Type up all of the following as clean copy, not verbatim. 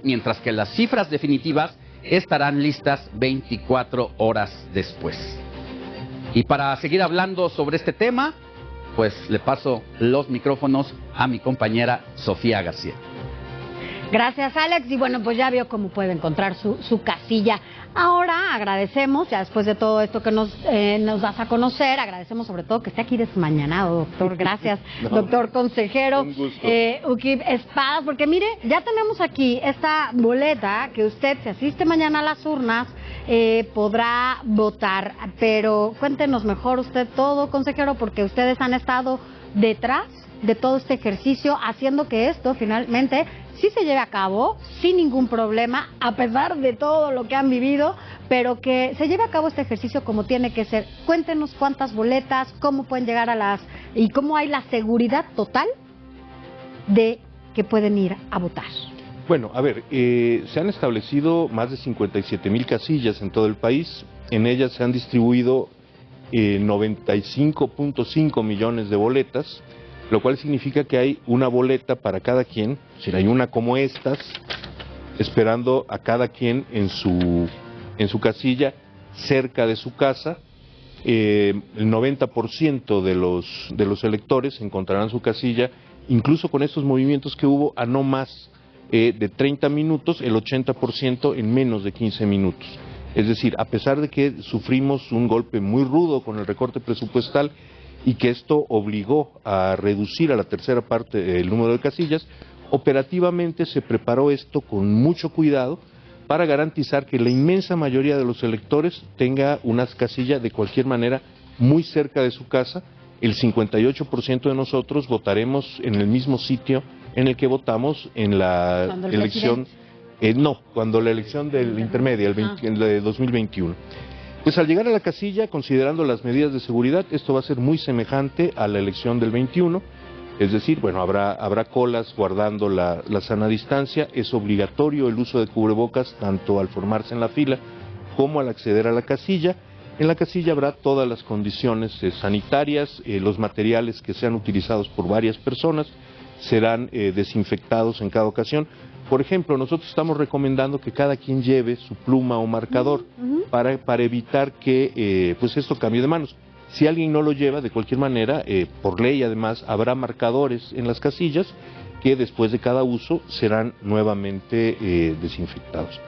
mientras que las cifras definitivas estarán listas 24 horas después. Y para seguir hablando sobre este tema, pues le paso los micrófonos a mi compañera Sofía García. Gracias, Alex. Y bueno, pues ya vio cómo puede encontrar su casilla. Ahora agradecemos, ya después de todo esto que nos das a conocer, agradecemos sobre todo que esté aquí desmañanado, doctor. Gracias, no, doctor consejero. Un gusto. Ukib Espadas, porque mire, ya tenemos aquí esta boleta que usted, si asiste mañana a las urnas, podrá votar. Pero cuéntenos mejor usted todo, consejero, porque ustedes han estado detrás de todo este ejercicio, haciendo que esto finalmente sí se lleve a cabo sin ningún problema, a pesar de todo lo que han vivido, pero que se lleve a cabo este ejercicio como tiene que ser. Cuéntenos cuántas boletas, cómo pueden llegar a las... y cómo hay la seguridad total de que pueden ir a votar. Bueno, a ver, se han establecido más de 57,000 casillas en todo el país. En ellas se han distribuido 95.5 millones de boletas, lo cual significa que hay una boleta para cada quien, es decir, hay una como estas, esperando a cada quien en su casilla, cerca de su casa. El 90% de los electores encontrarán su casilla, incluso con estos movimientos que hubo, a no más de 30 minutos, el 80% en menos de 15 minutos. Es decir, a pesar de que sufrimos un golpe muy rudo con el recorte presupuestal, y que esto obligó a reducir a la tercera parte el número de casillas, operativamente se preparó esto con mucho cuidado para garantizar que la inmensa mayoría de los electores tenga una casilla de cualquier manera muy cerca de su casa. El 58% de nosotros votaremos en el mismo sitio en el que votamos en la elección, cuando la elección del intermedia, el de 2021. Pues al llegar a la casilla, considerando las medidas de seguridad, esto va a ser muy semejante a la elección del 21, es decir, bueno, habrá colas guardando la sana distancia, es obligatorio el uso de cubrebocas tanto al formarse en la fila como al acceder a la casilla. En la casilla habrá todas las condiciones sanitarias, los materiales que sean utilizados por varias personas serán desinfectados en cada ocasión. Por ejemplo, nosotros estamos recomendando que cada quien lleve su pluma o marcador para evitar que pues esto cambie de manos. Si alguien no lo lleva, de cualquier manera, por ley además, habrá marcadores en las casillas que después de cada uso serán nuevamente desinfectados.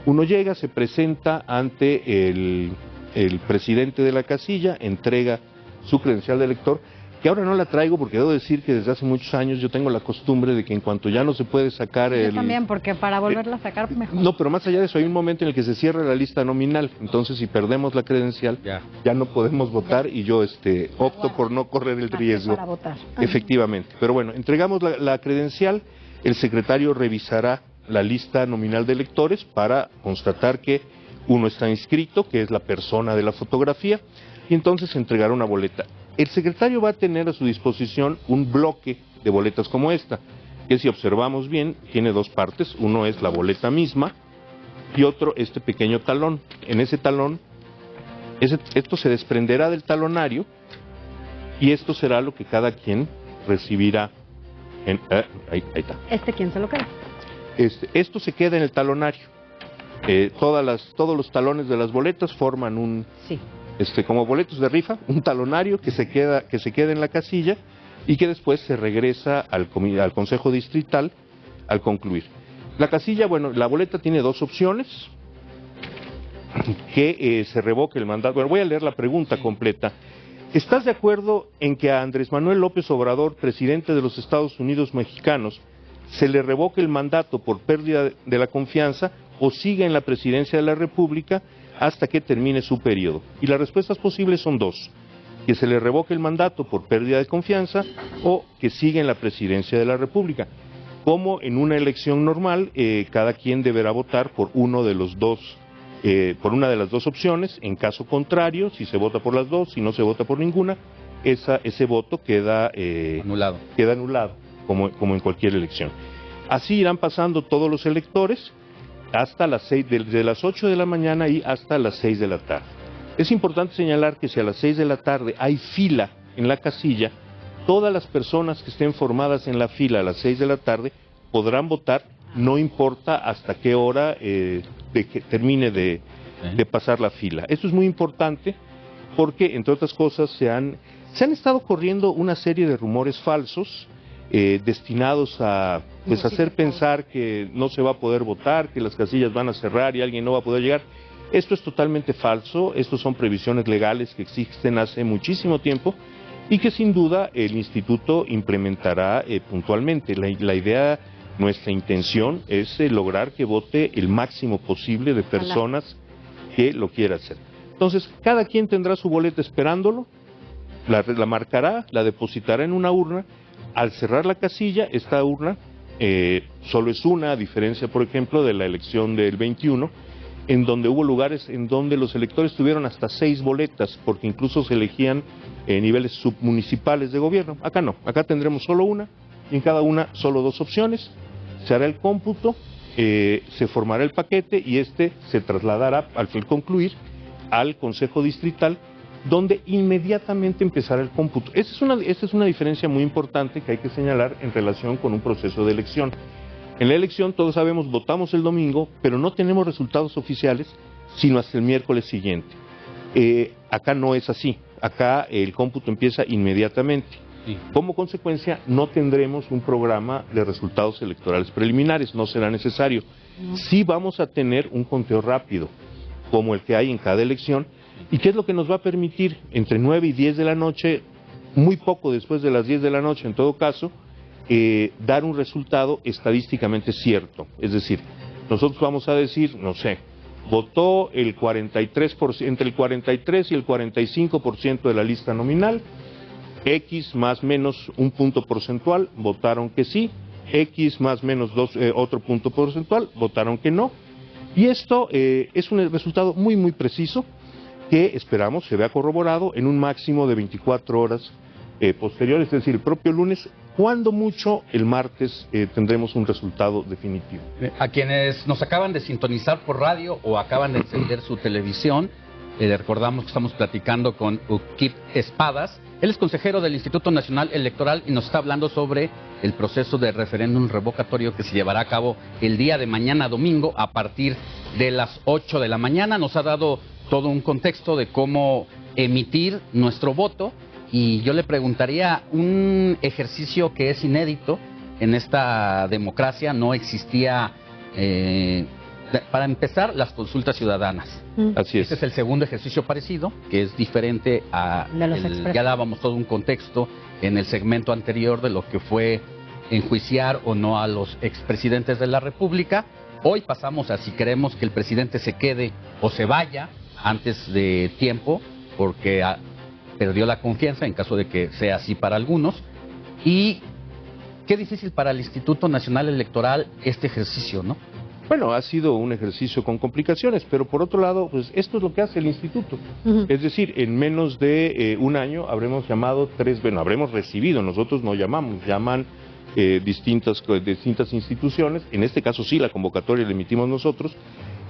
Uno llega, se presenta ante el presidente de la casilla, entrega su credencial de elector, que ahora no la traigo porque debo decir que desde hace muchos años yo tengo la costumbre de que en cuanto ya no se puede sacar Yo también, porque para volverla a sacar mejor. No, pero más allá de eso hay un momento en el que se cierra la lista nominal, entonces si perdemos la credencial ya no podemos votar y yo opto por no correr el riesgo. Para votar. Efectivamente, pero bueno, entregamos la credencial, el secretario revisará la lista nominal de electores para constatar que uno está inscrito, que es la persona de la fotografía, y entonces entregará una boleta. El secretario va a tener a su disposición un bloque de boletas como esta, que si observamos bien tiene dos partes, uno es la boleta misma y otro este pequeño talón. En ese talón, esto se desprenderá del talonario y esto será lo que cada quien recibirá. Ahí está. ¿Quién se lo queda? Esto se queda en el talonario. Todos los talones de las boletas forman un... Sí. Como boletos de rifa, un talonario que se queda en la casilla y que después se regresa al Consejo Distrital al concluir. La casilla, bueno, la boleta tiene dos opciones, que se revoque el mandato. Bueno, voy a leer la pregunta completa. ¿Estás de acuerdo en que a Andrés Manuel López Obrador, presidente de los Estados Unidos mexicanos, se le revoque el mandato por pérdida de la confianza o siga en la presidencia de la República hasta que termine su periodo? Y las respuestas posibles son dos: que se le revoque el mandato por pérdida de confianza o que siga en la presidencia de la República. Como en una elección normal, cada quien deberá votar por uno de los dos, por una de las dos opciones. En caso contrario, si se vota por las dos, si no se vota por ninguna, ese voto queda anulado, como en cualquier elección. Así irán pasando todos los electores hasta las 6, de las 8 de la mañana y hasta las 6 de la tarde. Es importante señalar que si a las 6 de la tarde hay fila en la casilla, todas las personas que estén formadas en la fila a las 6 de la tarde podrán votar no importa hasta qué hora de que termine de pasar la fila. Esto es muy importante porque, entre otras cosas, se han estado corriendo una serie de rumores falsos destinados a hacer pensar que no se va a poder votar, que las casillas van a cerrar y alguien no va a poder llegar. Esto es totalmente falso, estos son previsiones legales que existen hace muchísimo tiempo y que sin duda el instituto implementará puntualmente. La idea, nuestra intención es lograr que vote el máximo posible de personas que lo quiera hacer. Entonces, cada quien tendrá su boleta esperándolo, la marcará, la depositará en una urna. Al cerrar la casilla, esta urna solo es una, a diferencia, por ejemplo, de la elección del 21, en donde hubo lugares en donde los electores tuvieron hasta 6 boletas, porque incluso se elegían niveles submunicipales de gobierno. Acá no, acá tendremos solo una, y en cada una solo 2 opciones. Se hará el cómputo, se formará el paquete y este se trasladará, al concluir, al Consejo Distrital, donde inmediatamente empezará el cómputo. Esta es una diferencia muy importante que hay que señalar en relación con un proceso de elección. En la elección, todos sabemos, votamos el domingo, pero no tenemos resultados oficiales sino hasta el miércoles siguiente. Acá no es así, acá el cómputo empieza inmediatamente. Sí. Como consecuencia, no tendremos un programa de resultados electorales preliminares, no será necesario. Sí vamos a tener un conteo rápido, como el que hay en cada elección, y qué es lo que nos va a permitir entre 9 y 10 de la noche, muy poco después de las 10 de la noche en todo caso, dar un resultado estadísticamente cierto. Es decir, nosotros vamos a decir, no sé, votó el 43%, entre el 43 y el 45% de la lista nominal, X más menos un punto porcentual votaron que sí, X más menos otro punto porcentual votaron que no, y esto es un resultado muy muy preciso que esperamos se vea corroborado en un máximo de 24 horas posteriores, es decir, el propio lunes, cuando mucho el martes tendremos un resultado definitivo. A quienes nos acaban de sintonizar por radio o acaban de encender su televisión, recordamos que estamos platicando con Ukip Espadas. Él es consejero del Instituto Nacional Electoral y nos está hablando sobre el proceso de referéndum revocatorio que se llevará a cabo el día de mañana domingo a partir de las 8 de la mañana. Nos ha dado todo un contexto de cómo emitir nuestro voto y yo le preguntaría un ejercicio que es inédito en esta democracia. No existía, para empezar, las consultas ciudadanas. Así es. Este es el segundo ejercicio parecido, que es diferente a... ya dábamos todo un contexto en el segmento anterior de lo que fue enjuiciar o no a los expresidentes de la República. Hoy pasamos a si queremos que el presidente se quede o se vaya antes de tiempo, porque perdió la confianza, en caso de que sea así para algunos. Y qué difícil para el Instituto Nacional Electoral este ejercicio, ¿no? Bueno, ha sido un ejercicio con complicaciones, pero por otro lado, pues esto es lo que hace el instituto. Es decir, en menos de un año habremos habremos recibido, nosotros no llamamos, llaman distintas instituciones, en este caso sí, la convocatoria la emitimos nosotros,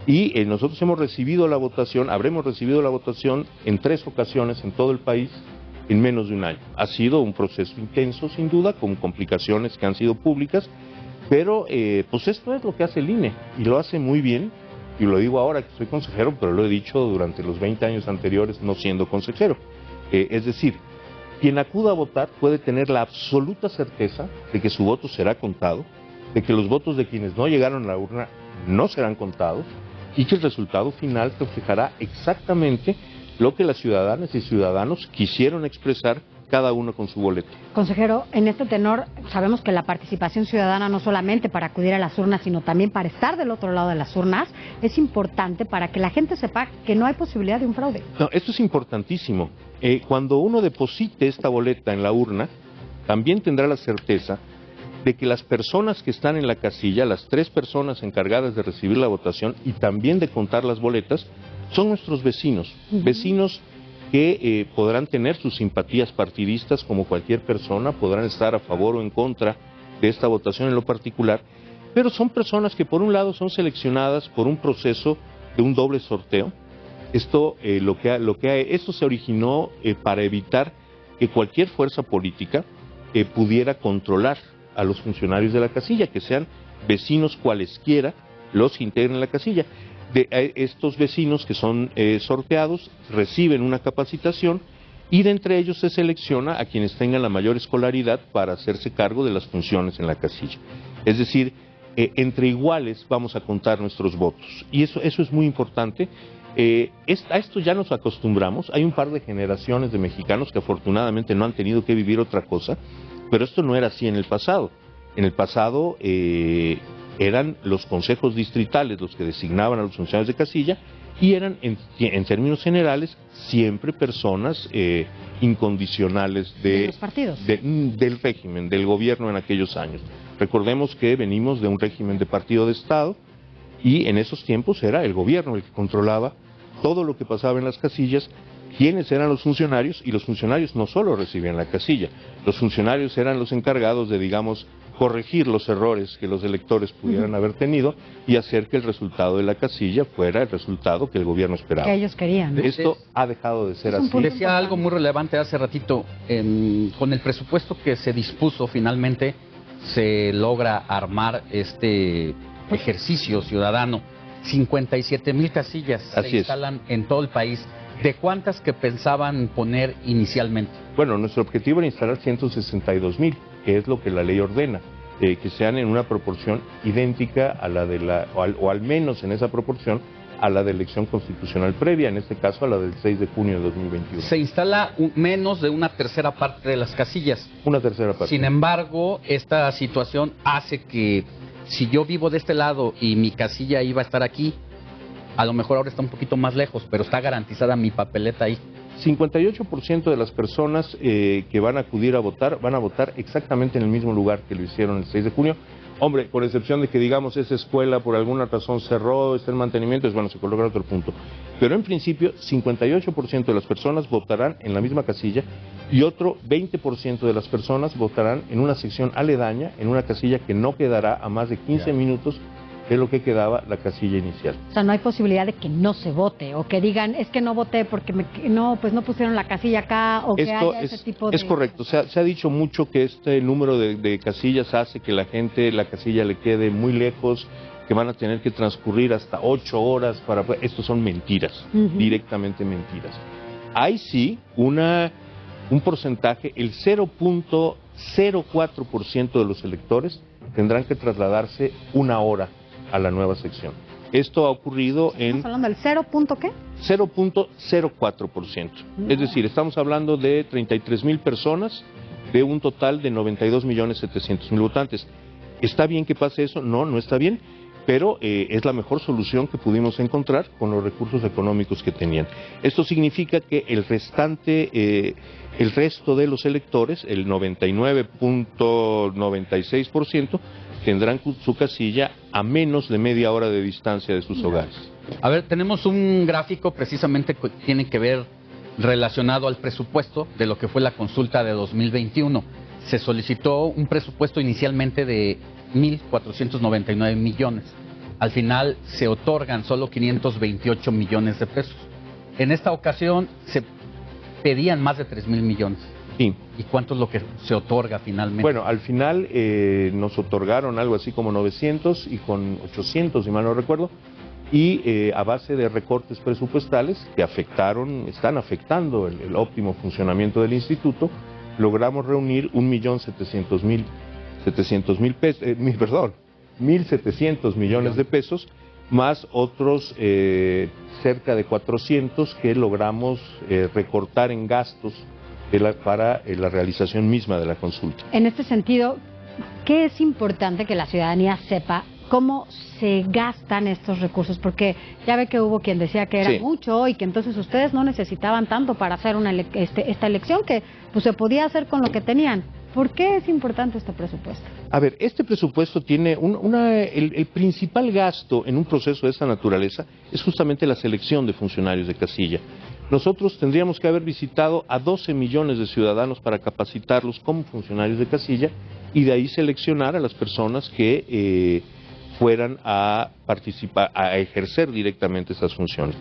y nosotros hemos recibido la votación, habremos recibido la votación en 3 ocasiones en todo el país en menos de un año. Ha sido un proceso intenso, sin duda, con complicaciones que han sido públicas, pero pues esto es lo que hace el INE, y lo hace muy bien, y lo digo ahora que soy consejero, pero lo he dicho durante los 20 años anteriores no siendo consejero. Es decir, quien acuda a votar puede tener la absoluta certeza de que su voto será contado, de que los votos de quienes no llegaron a la urna no serán contados, y que el resultado final reflejará exactamente lo que las ciudadanas y ciudadanos quisieron expresar cada uno con su boleto. Consejero, en este tenor sabemos que la participación ciudadana no solamente para acudir a las urnas, sino también para estar del otro lado de las urnas, es importante para que la gente sepa que no hay posibilidad de un fraude. No, esto es importantísimo. Cuando uno deposite esta boleta en la urna, también tendrá la certeza de que las personas que están en la casilla, las 3 personas encargadas de recibir la votación y también de contar las boletas, son nuestros vecinos, vecinos que podrán tener sus simpatías partidistas como cualquier persona, podrán estar a favor o en contra de esta votación en lo particular, pero son personas que por un lado son seleccionadas por un proceso de un doble sorteo. Esto se originó para evitar que cualquier fuerza política pudiera controlar a los funcionarios de la casilla, que sean vecinos cualesquiera los que integren la casilla. Estos vecinos que son sorteados reciben una capacitación y de entre ellos se selecciona a quienes tengan la mayor escolaridad para hacerse cargo de las funciones en la casilla. Es decir, entre iguales vamos a contar nuestros votos y eso es muy importante. A esto ya nos acostumbramos. Hay un par de generaciones de mexicanos que afortunadamente no han tenido que vivir otra cosa, pero esto no era así en el pasado. En el pasado eran los consejos distritales los que designaban a los funcionarios de casilla y eran, en términos generales, siempre personas incondicionales de los partidos, del régimen, del gobierno en aquellos años. Recordemos que venimos de un régimen de partido de Estado y en esos tiempos era el gobierno el que controlaba todo lo que pasaba en las casillas, quiénes eran los funcionarios, y los funcionarios no solo recibían la casilla, los funcionarios eran los encargados de, digamos, corregir los errores que los electores pudieran haber tenido y hacer que el resultado de la casilla fuera el resultado que el gobierno esperaba. Que ellos querían, ¿no? Esto ha dejado de ser así. Decía algo muy relevante hace ratito, con el presupuesto que se dispuso finalmente se logra armar este ejercicio ciudadano. 57,000 casillas se instalan en todo el país. ¿De cuántas que pensaban poner inicialmente? Bueno, nuestro objetivo era instalar 162,000, que es lo que la ley ordena, que sean en una proporción idéntica a la de o al menos en esa proporción a la de elección constitucional previa, en este caso a la del 6 de junio de 2021. Se instala menos de una tercera parte de las casillas. Una tercera parte. Sin embargo, esta situación hace que si yo vivo de este lado y mi casilla iba a estar aquí, a lo mejor ahora está un poquito más lejos, pero está garantizada mi papeleta ahí. 58% de las personas que van a acudir a votar, van a votar exactamente en el mismo lugar que lo hicieron el 6 de junio. Hombre, por excepción de que, digamos, esa escuela por alguna razón cerró, está en mantenimiento, es bueno, se coloca otro punto. Pero en principio, 58% de las personas votarán en la misma casilla y otro 20% de las personas votarán en una sección aledaña, en una casilla que no quedará a más de 15 minutos de lo que quedaba la casilla inicial. O sea, no hay posibilidad de que no se vote o que digan, es que no voté porque no pusieron la casilla acá o que haya ese tipo de... Es correcto, se ha dicho mucho que este número de casillas hace que la casilla le quede muy lejos, que van a tener que transcurrir hasta 8 horas para... Estos son mentiras, directamente mentiras. Hay sí un porcentaje, el 0.04% de los electores tendrán que trasladarse 1 hora a la nueva sección. Esto ha ocurrido en... ¿Estamos hablando del 0. ¿Qué? 0.04%. Es decir, estamos hablando de 33,000 personas de un total de 92,700,000 votantes. ¿Está bien que pase eso? No, no está bien, pero es la mejor solución que pudimos encontrar con los recursos económicos que tenían. Esto significa que el resto de los electores, el 99.96%, tendrán su casilla a menos de media hora de distancia de sus hogares. A ver, tenemos un gráfico precisamente que tiene que ver relacionado al presupuesto de lo que fue la consulta de 2021. Se solicitó un presupuesto inicialmente de 1,499 millones. Al final se otorgan solo 528 millones de pesos. En esta ocasión se pedían más de 3,000 millones. Sí. ¿Y cuánto es lo que se otorga finalmente? Bueno, al final nos otorgaron algo así como 900 y con 800, si mal no recuerdo, y a base de recortes presupuestales que están afectando el óptimo funcionamiento del instituto, logramos reunir 1.700 millones de pesos, más otros cerca de 400 que logramos recortar en gastos para la realización misma de la consulta. En este sentido, ¿qué es importante que la ciudadanía sepa cómo se gastan estos recursos? Porque ya ve que hubo quien decía que era mucho y que entonces ustedes no necesitaban tanto para hacer esta elección, que pues se podía hacer con lo que tenían. ¿Por qué es importante este presupuesto? A ver, este presupuesto tiene el principal gasto en un proceso de esta naturaleza es justamente la selección de funcionarios de casilla. Nosotros tendríamos que haber visitado a 12 millones de ciudadanos para capacitarlos como funcionarios de casilla y de ahí seleccionar a las personas que fueran a participar, a ejercer directamente esas funciones.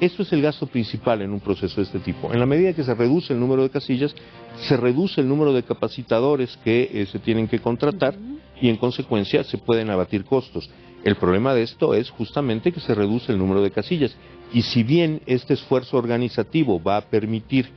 Esto es el gasto principal en un proceso de este tipo. En la medida que se reduce el número de casillas, se reduce el número de capacitadores que se tienen que contratar y en consecuencia se pueden abatir costos. El problema de esto es justamente que se reduce el número de casillas. Y si bien este esfuerzo organizativo va a permitir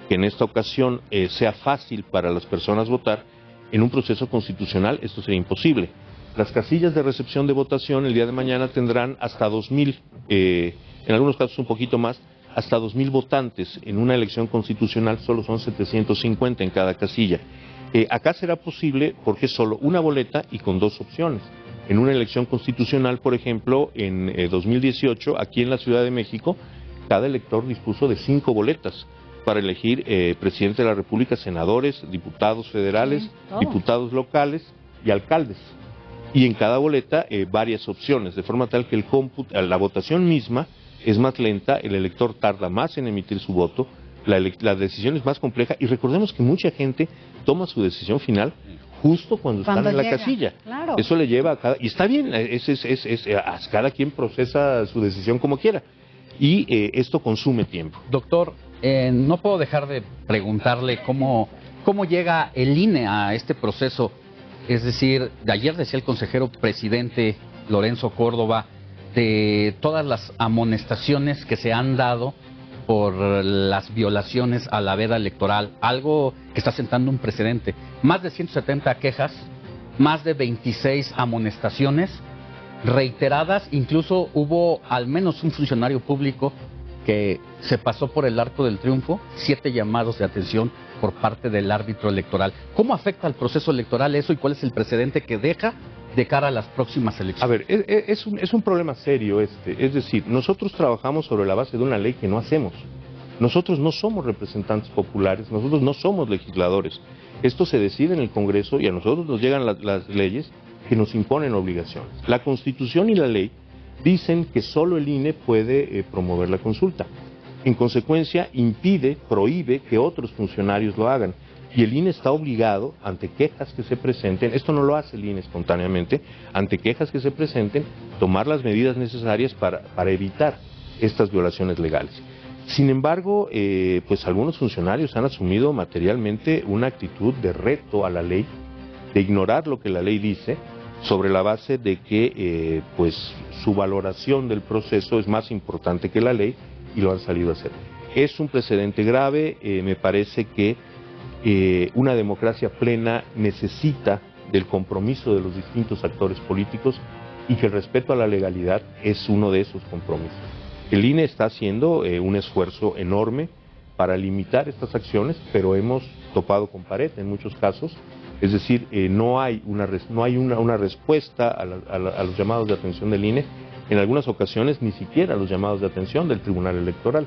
que en esta ocasión sea fácil para las personas votar, en un proceso constitucional esto sería imposible. Las casillas de recepción de votación el día de mañana tendrán hasta 2,000, en algunos casos un poquito más, hasta 2,000 votantes. En una elección constitucional solo son 750 en cada casilla. Acá será posible porque es solo una boleta y con 2 opciones. En una elección constitucional, por ejemplo, en 2018, aquí en la Ciudad de México, cada elector dispuso de 5 boletas para elegir presidente de la República, senadores, diputados federales, diputados locales y alcaldes. Y en cada boleta varias opciones, de forma tal que la votación misma es más lenta, el elector tarda más en emitir su voto, la decisión es más compleja y recordemos que mucha gente toma su decisión final justo cuando están en la casilla. Claro. Eso le lleva a cada... Y está bien, cada quien procesa su decisión como quiera. Y esto consume tiempo. Doctor, no puedo dejar de preguntarle cómo llega el INE a este proceso. Es decir, de ayer decía el consejero presidente Lorenzo Córdoba de todas las amonestaciones que se han dado por las violaciones a la veda electoral, algo que está sentando un precedente. Más de 170 quejas, más de 26 amonestaciones reiteradas, incluso hubo al menos un funcionario público que se pasó por el arco del triunfo, 7 llamados de atención por parte del árbitro electoral. ¿Cómo afecta al proceso electoral eso y cuál es el precedente que deja de cara a las próximas elecciones? A ver, es un problema serio es decir, nosotros trabajamos sobre la base de una ley que no hacemos. Nosotros no somos representantes populares, nosotros no somos legisladores. Esto se decide en el Congreso y a nosotros nos llegan las leyes que nos imponen obligaciones. La Constitución y la ley dicen que solo el INE puede promover la consulta. En consecuencia, prohíbe que otros funcionarios lo hagan. Y el INE está obligado, ante quejas que se presenten, esto no lo hace el INE espontáneamente, ante quejas que se presenten, tomar las medidas necesarias para evitar estas violaciones legales. Sin embargo, pues algunos funcionarios han asumido materialmente una actitud de reto a la ley, de ignorar lo que la ley dice, sobre la base de que pues su valoración del proceso es más importante que la ley y lo han salido a hacer. Es un precedente grave, me parece que una democracia plena necesita del compromiso de los distintos actores políticos y que el respeto a la legalidad es uno de esos compromisos. El INE está haciendo un esfuerzo enorme para limitar estas acciones, pero hemos topado con pared en muchos casos. Es decir, no hay una respuesta a los llamados de atención del INE, en algunas ocasiones ni siquiera a los llamados de atención del Tribunal Electoral.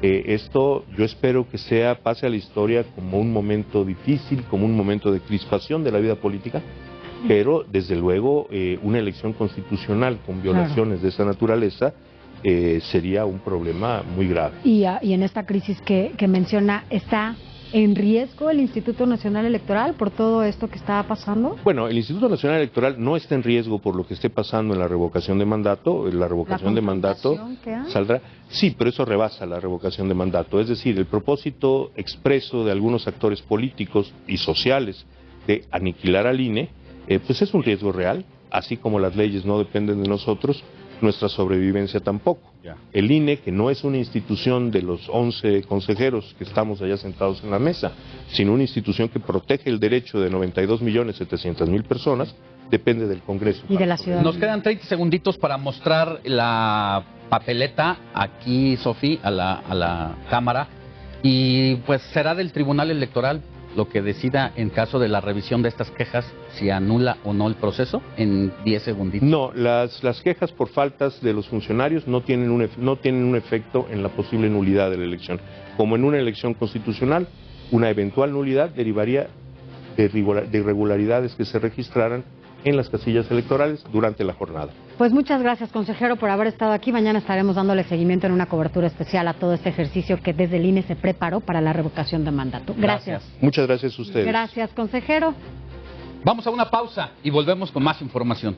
Esto yo espero que pase a la historia como un momento difícil, como un momento de crispación de la vida política, pero desde luego una elección constitucional con violaciones de esa naturaleza sería un problema muy grave. Y en esta crisis que menciona, ¿está en riesgo el Instituto Nacional Electoral por todo esto que está pasando? Bueno, el Instituto Nacional Electoral no está en riesgo por lo que esté pasando en la revocación de mandato. La revocación de mandato saldrá. Sí, pero eso rebasa la revocación de mandato. Es decir, el propósito expreso de algunos actores políticos y sociales de aniquilar al INE, pues es un riesgo real, así como las leyes no dependen de nosotros, nuestra sobrevivencia tampoco. El INE, que no es una institución de los 11 consejeros que estamos allá sentados en la mesa, sino una institución que protege el derecho de 92.700.000 personas, depende del Congreso. Y de la ciudadanía. Nos quedan 30 segunditos para mostrar la papeleta aquí, Sofi, a la cámara, y pues será del Tribunal Electoral lo que decida en caso de la revisión de estas quejas, si anula o no el proceso, en 10 segunditos. No, las quejas por faltas de los funcionarios no tienen un efecto en la posible nulidad de la elección. Como en una elección constitucional, una eventual nulidad derivaría de irregularidades que se registraran en las casillas electorales durante la jornada. Pues muchas gracias, consejero, por haber estado aquí. Mañana estaremos dándole seguimiento en una cobertura especial a todo este ejercicio que desde el INE se preparó para la revocación de mandato. Gracias. Muchas gracias a ustedes. Gracias, consejero. Vamos a una pausa y volvemos con más información.